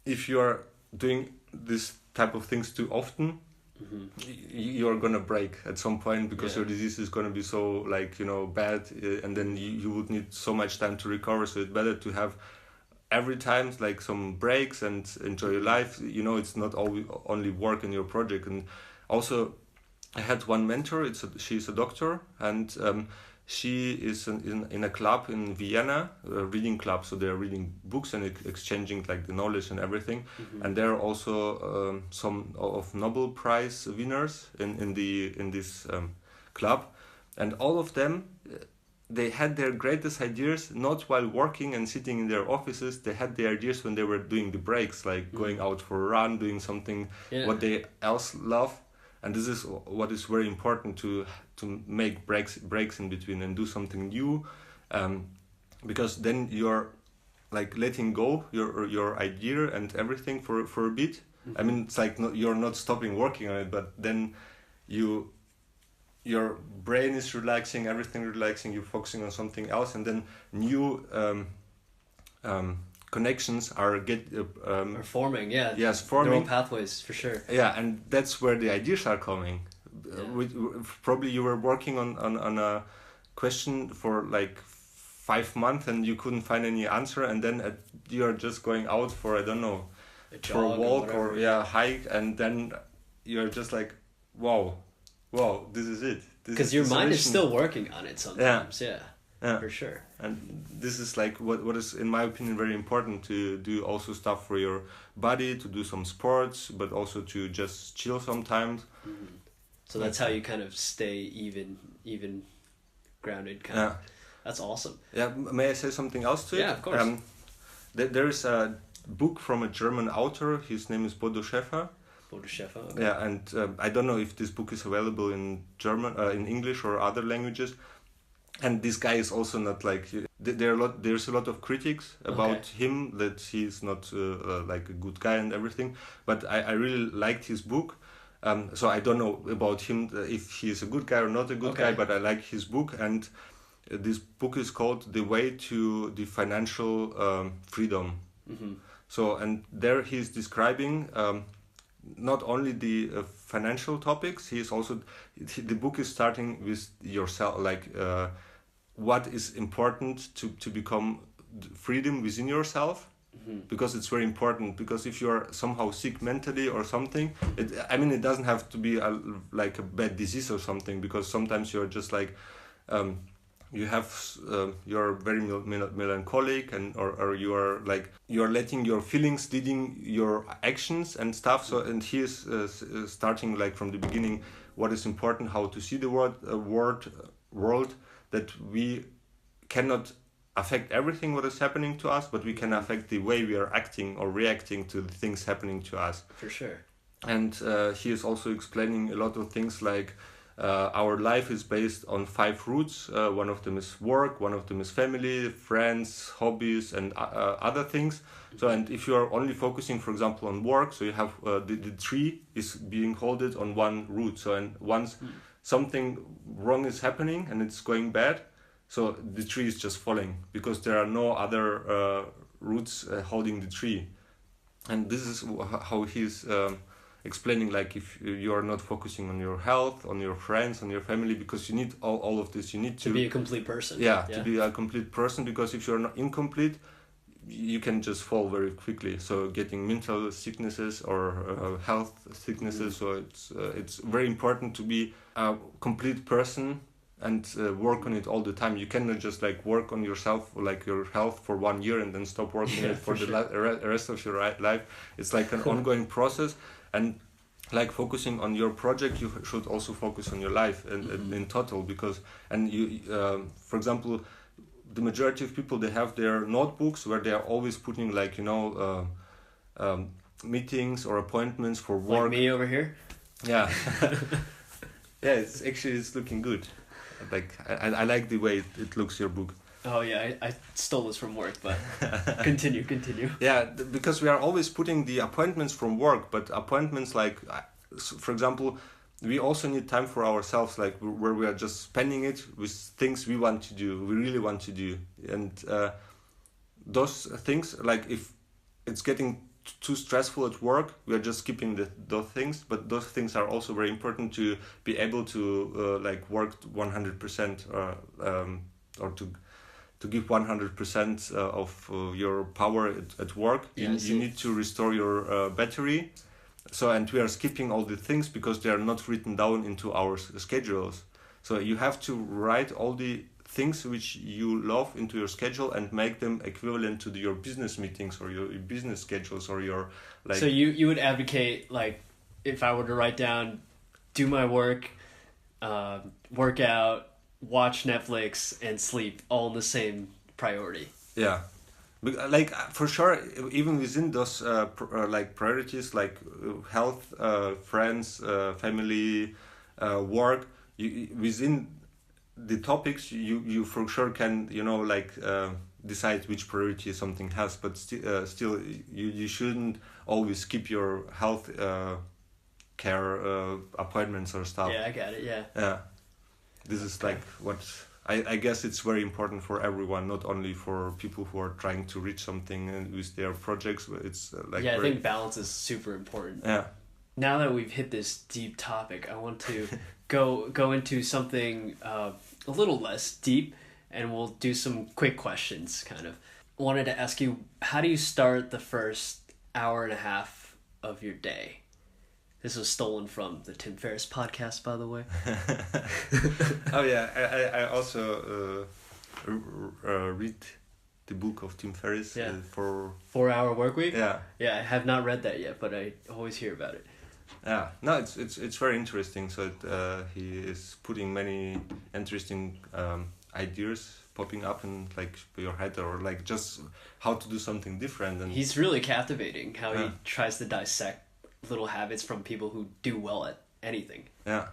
if you are doing this type of things too often, you're gonna break at some point, because your disease is gonna be so like bad, and then you would need so much time to recover. So it's better to have every time like some breaks and enjoy your life. It's not always only work in your project. And also I had one mentor. She's a doctor, and she is in a club in Vienna, a reading club. So they're reading books and exchanging like the knowledge and everything. And there are also some of Nobel Prize winners in this club, and all of them they had their greatest ideas not while working and sitting in their offices. They had the ideas when they were doing the breaks, like going out for a run, doing something what they else love. And this is what is very important, to make breaks in between and do something new, because then you're like letting go your idea and everything for a bit. I mean, it's like you're not stopping working on it, but then your brain is relaxing, everything relaxing, you're focusing on something else, and then new connections are forming. Yes, forming neural pathways for sure. And that's where the ideas are coming. Probably you were working on a question for like 5 months and you couldn't find any answer, and then you're just going out for, I don't know, for a walk or hike, and then you're just like, wow, this is it. Because your mind is still working on it sometimes. For sure. And this is like what is, in my opinion, very important, to do also stuff for your body, to do some sports, but also to just chill sometimes. So that's how you kind of stay even grounded kind of. That's awesome. May I say something else to it? Of course. There is a book from a German author. His name is Bodo Schäfer. Okay. And I don't know if this book is available in German, in English or other languages. And this guy is also not like, there's a lot of critics about him, that he's not like a good guy and everything. But I really liked his book. So I don't know about him, if he's a good guy or not a good guy, but I like his book. And this book is called The Way to the Financial Freedom. So, and there he's describing not only the financial topics. He is also, the book is starting with yourself, like what is important to become freedom within yourself. Because it's very important, because if you're somehow sick mentally or something, it doesn't have to be like a bad disease or something, because sometimes you're just like you're very melancholic, and or you are like you're letting your feelings leading your actions and stuff. So, and he is starting like from the beginning, what is important, how to see the world, that we cannot affect everything what is happening to us, but we can affect the way we are acting or reacting to the things happening to us. For sure. And he is also explaining a lot of things like our life is based on 5 roots. One of them is work, one of them is family, friends, hobbies, and other things. So, and if you are only focusing, for example, on work, so you have the tree is being holded on one root. So, and once something wrong is happening and it's going bad, so the tree is just falling, because there are no other roots holding the tree. And this is how he's explaining, like, if you are not focusing on your health, on your friends, on your family, because you need all of this. You need to be a complete person. Yeah, to be a complete person, because if you're not incomplete, you can just fall very quickly. So getting mental sicknesses or health sicknesses. So it's very important to be a complete person and work on it all the time. You cannot just like work on yourself, like your health, for 1 year and then stop working on it for the rest of your life. It's like an ongoing process, and like focusing on your project, you should also focus on your life and in total, because you for example, the majority of people, they have their notebooks where they are always putting like meetings or appointments for work. Like me over here. Yeah. Yeah, it's looking good. Like I like the way it looks, your book. Oh yeah, I stole this from work, but continue. Yeah, because we are always putting the appointments from work, but appointments like, for example, we also need time for ourselves, like where we are just spending it with things we want to do, we really want to do. And those things, like if it's getting too stressful at work, we are just skipping those things, but those things are also very important to be able to like work 100% or to give 100% of your power at work. You need to restore your battery. So, and we are skipping all the things because they are not written down into our schedules. So you have to write all the things which you love into your schedule and make them equivalent to your business meetings or your business schedules or your like. So you would advocate, like, if I were to write down, do my work, work out, watch Netflix, and sleep, all in the same priority. Yeah. Like for sure, even within those like priorities, like health, friends, family, work, within the topics, you for sure can like decide which priority something has, but still you shouldn't always skip your health care appointments or stuff. Yeah, I got it. Yeah. Yeah, this is like what. I guess it's very important for everyone, not only for people who are trying to reach something with their projects. It's like I think balance is super important. Yeah. Now that we've hit this deep topic, I want to go into something a little less deep, and we'll do some quick questions. Kind of wanted to ask you, how do you start the first hour and a half of your day? This was stolen from the Tim Ferriss podcast, by the way. Oh yeah, I also read the book of Tim Ferriss for 4-Hour Workweek. Yeah. Yeah, I have not read that yet, but I always hear about it. Yeah, no, it's very interesting. So he is putting many interesting ideas popping up in like your head, or like just how to do something different. And he's really captivating how he tries to dissect little habits from people who do well at anything. Yeah,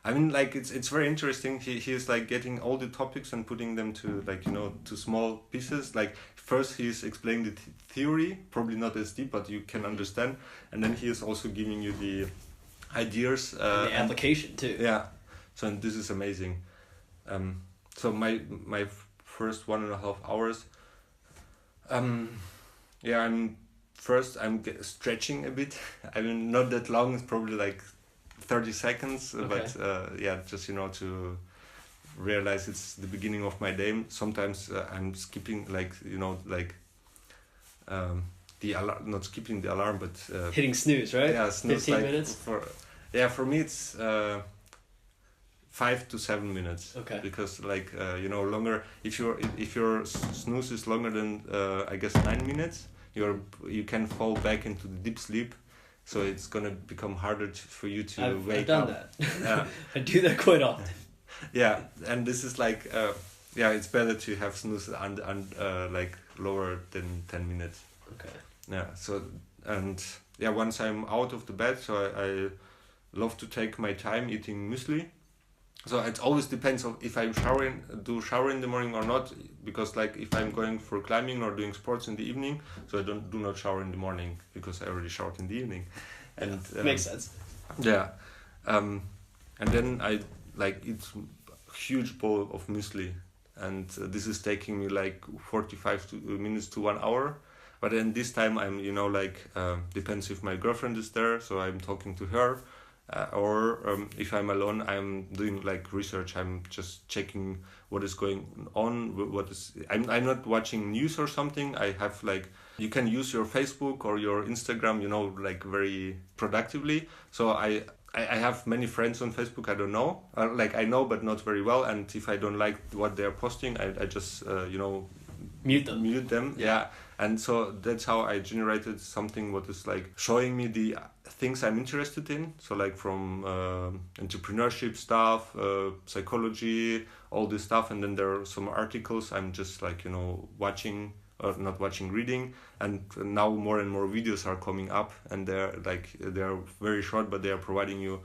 I mean, like it's very interesting. He's like getting all the topics and putting them to like to small pieces. Like first he's explaining the theory, probably not as deep, but you can understand, and then he is also giving you the ideas and the application too. Yeah, so this is amazing. So my first 1.5 hours. I'm first I'm stretching a bit. I mean, not that long. It's probably like 30 seconds. Okay. But yeah, just to realize it's the beginning of my day. Sometimes I'm skipping the alarm, not skipping the alarm, but hitting snooze, right? Yeah, snooze. 15 minutes. For me it's 5 to 7 minutes. Okay. Because longer. If your snooze is longer than I guess 9 minutes, you can fall back into the deep sleep. So it's gonna become harder for you to wake I've done up. That. Yeah. I do that quite often. Yeah, and this is like it's better to have snooze and like lower than 10 minutes. Okay. Yeah. So once I'm out of the bed, so I love to take my time eating muesli. So it always depends on if I'm do shower in the morning or not, because like if I'm going for climbing or doing sports in the evening, so I do not shower in the morning because I already showered in the evening, and makes sense. Yeah, and then I eat a huge bowl of muesli, and this is taking me like 45 minutes to 1 hour. But then this time I'm depends if my girlfriend is there, so I'm talking to her. Or if I'm alone, I'm doing like research. I'm just checking what is going on. I'm not watching news or something. I have you can use your Facebook or your Instagram, very productively. So I have many friends on Facebook I don't know. I know but not very well. And if I don't like what they're posting, I just mute them. Yeah. And so that's how I generated something what is showing me the things I'm interested in. So from entrepreneurship stuff, psychology, all this stuff. And then there are some articles I'm just watching or not watching, reading. And now more and more videos are coming up, and they're very short, but they are providing you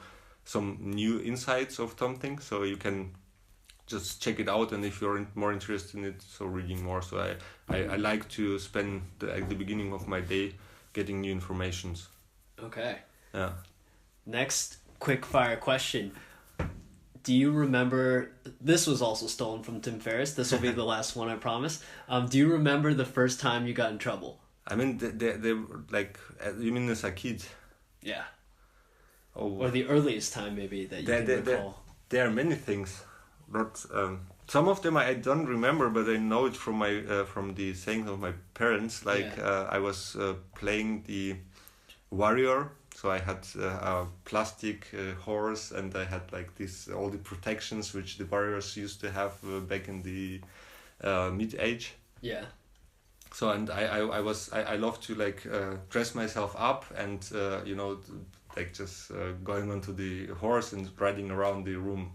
some new insights of something. So you can just check it out, and if you're more interested in it, so reading more. So I like to spend the beginning of my day getting new informations. Okay. Yeah. Next quick fire question. Do you remember, this was also stolen from Tim Ferriss, this will be the last one, I promise. Do you remember the first time you got in trouble? I mean, they you mean as a kid? Yeah. Oh. Or the earliest time maybe that you can recall. There are many things. But some of them I don't remember, but I know it from from the sayings of my parents. I was playing the warrior, so I had a plastic horse, and I had all the protections which the warriors used to have back in the mid-age. Yeah. So and I love to dress myself up and just going onto the horse and riding around the room.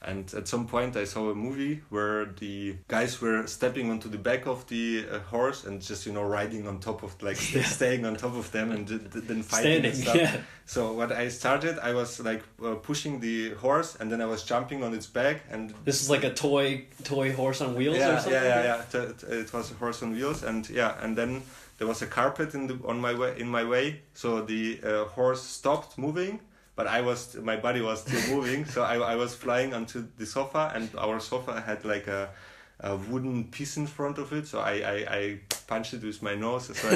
And at some point I saw a movie where the guys were stepping onto the back of the horse and just, riding on top of, staying on top of them and then fighting and stuff. Yeah. So what I started, I was pushing the horse, and then I was jumping on its back. And this is like a toy horse on wheels or something? Yeah. It was a horse on wheels, and then there was a carpet in my way. So the horse stopped moving. But my body was still moving, so I was flying onto the sofa, and our sofa had a wooden piece in front of it, so I punched it with my nose, so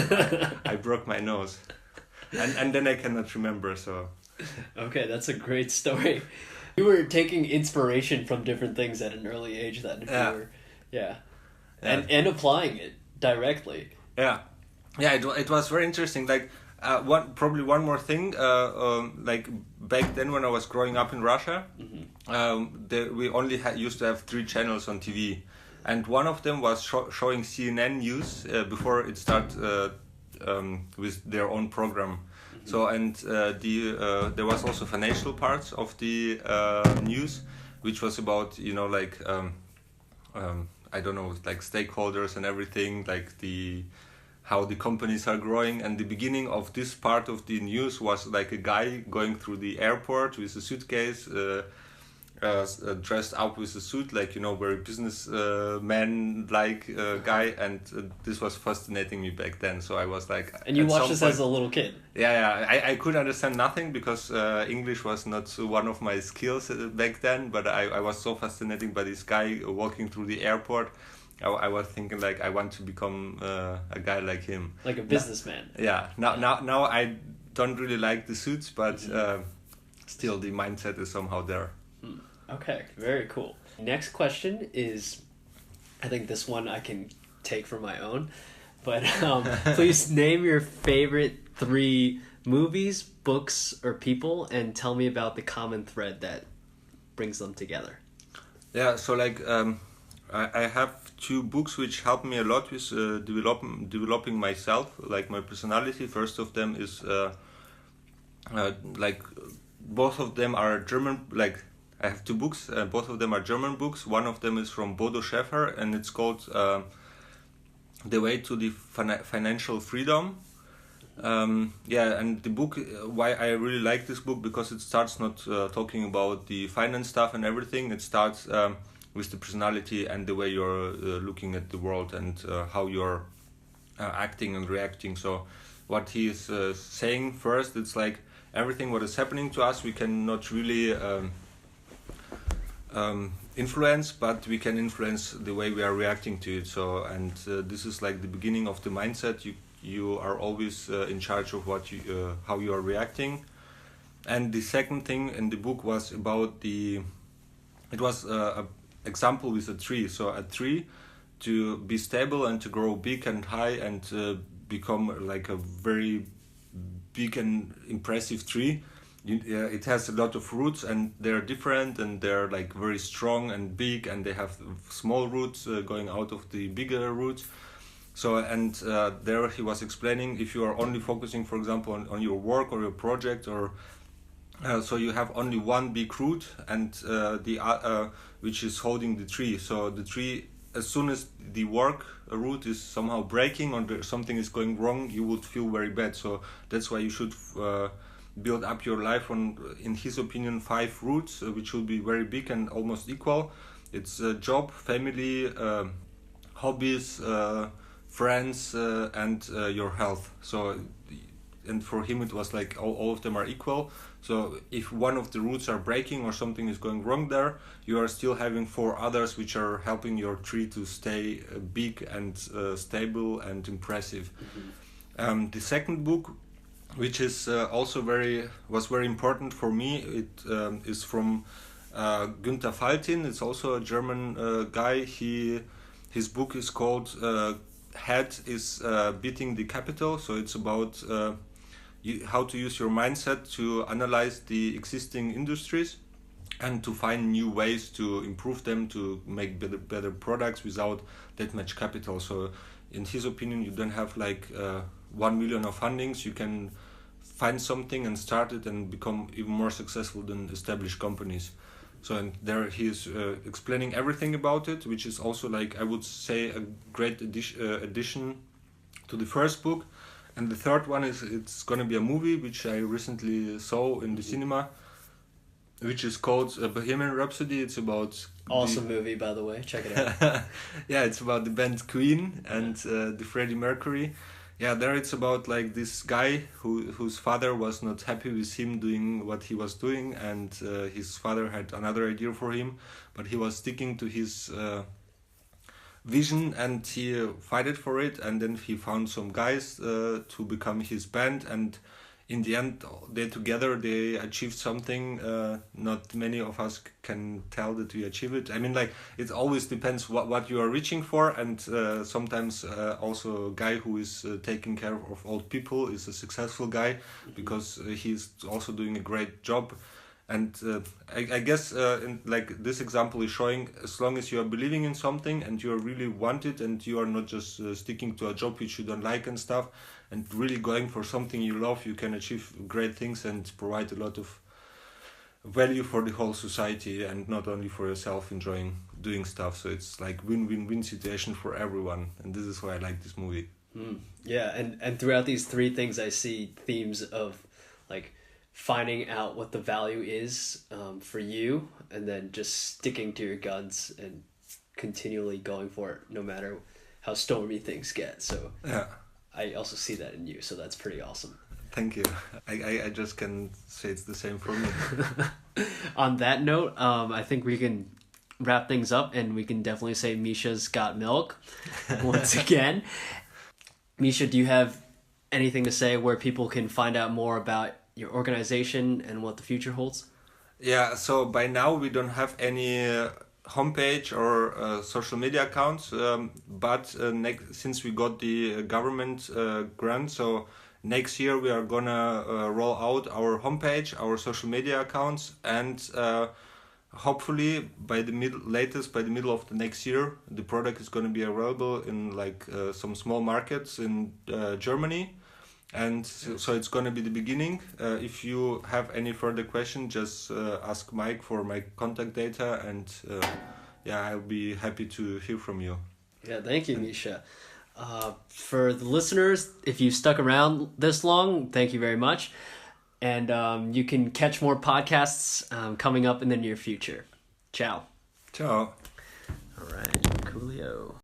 I broke my nose. And then I cannot remember, so... Okay, that's a great story. You were taking inspiration from different things at an early age then, if you were... Yeah. And applying it directly. Yeah. Yeah, it was very interesting, one more thing, back then when I was growing up in Russia, we only used to have 3 channels on TV, and one of them was showing CNN news before it started with their own program. So and there was also financial parts of the news, which was about I don't know, stakeholders and everything, how the companies are growing. And the beginning of this part of the news was a guy going through the airport with a suitcase, dressed up with a suit, like, you know, very business man like guy, and this was fascinating me back then. So I was like, and you at watched some this point- as a little kid. yeah, I could understand nothing because English was not one of my skills back then, but I was so fascinated by this guy walking through the airport. I was thinking like I want to become a guy like him, Like a businessman. yeah. Now I don't really like the suits, but still the mindset is somehow there. Okay, very cool. Next question is, I think this one I can take for my own, but please name your favorite 3 movies, books, or people, and tell me about the common thread that brings them together. Yeah, so like I have 2 books which help me a lot with developing myself, like my personality. First of them is like both of them are German. Like I have 2 books, both of them are German books. One of them is from Bodo Schäfer, and it's called The Way to the Financial Freedom. Yeah, and the book, why I really like this book, because it starts not talking about the finance stuff and everything. It starts with the personality and the way you're looking at the world, and how you're acting and reacting. So what he is saying first, it's like everything what is happening to us we cannot really influence, but we can influence the way we are reacting to it. So, and this is like the beginning of the mindset. You are always in charge of what you how you are reacting. And the second thing in the book was about it was a example with a tree. So a tree, to be stable and to grow big and high and become like a very big and impressive tree, it has a lot of roots, and they're different, and they're like very strong and big, and they have small roots going out of the bigger roots. So, and there he was explaining, if you are only focusing, for example, on your work or your project, or so you have only one big root, and which is holding the tree. So the tree, as soon as the root is somehow breaking or something is going wrong, you would feel very bad. So that's why you should build up your life on, in his opinion, 5 roots, which should be very big and almost equal. It's job, family, hobbies, friends, and your health. So, and for him it was like all of them are equal. So if one of the roots are breaking or something is going wrong there, you are still having 4 others which are helping your tree to stay big and stable and impressive. Mm-hmm. The second book, which is also was very important for me, it is from Günther Faltin. It's also a German guy. His book is called Head is Beating the Capital. So it's about how to use your mindset to analyze the existing industries and to find new ways to improve them, to make better products without that much capital. So in his opinion, you don't have like 1 million of fundings. You can find something and start it and become even more successful than established companies. So, and there he is explaining everything about it, which is also, like, I would say, a great addition to the first book. And the third one is, it's going to be a movie which I recently saw in the cinema, which is called Bohemian Rhapsody. It's about awesome movie, by the way. Check it out. Yeah, it's about the band Queen and the Freddie Mercury. Yeah, there it's about like this guy whose father was not happy with him doing what he was doing, and his father had another idea for him, but he was sticking to his vision, and he fought for it, and then he found some guys to become his band, and in the end they achieved something not many of us can tell that we achieve it. I mean, like, it always depends what you are reaching for, and sometimes also a guy who is taking care of old people is a successful guy because he's also doing a great job. And I guess like this example is showing, as long as you are believing in something and you are really want it, and you are not just sticking to a job which you don't like and stuff, and really going for something you love, you can achieve great things and provide a lot of value for the whole society, and not only for yourself enjoying doing stuff. So it's like win-win-win situation for everyone, and this is why I like this movie. Yeah, and throughout these 3 things I see themes of like finding out what the value is for you, and then just sticking to your guns and continually going for it, no matter how stormy things get. So Yeah. I also see that in you, so that's pretty awesome. Thank you. I just can say it's the same for me. On that note, I think we can wrap things up, and we can definitely say Mischa's got milk once again. Mischa, do you have anything to say where people can find out more about your organization and what the future holds? Yeah, so by now we don't have any homepage or social media accounts, but since we got the government grant, so next year we are gonna roll out our homepage, our social media accounts, and hopefully by the middle of the next year, the product is gonna be available in like some small markets in Germany. And so it's going to be the beginning. If you have any further question, just ask Mike for my contact data, and I'll be happy to hear from you. Yeah, thank you, Mischa. For the listeners, if you stuck around this long, thank you very much. And you can catch more podcasts coming up in the near future. Ciao. Ciao. All right, coolio.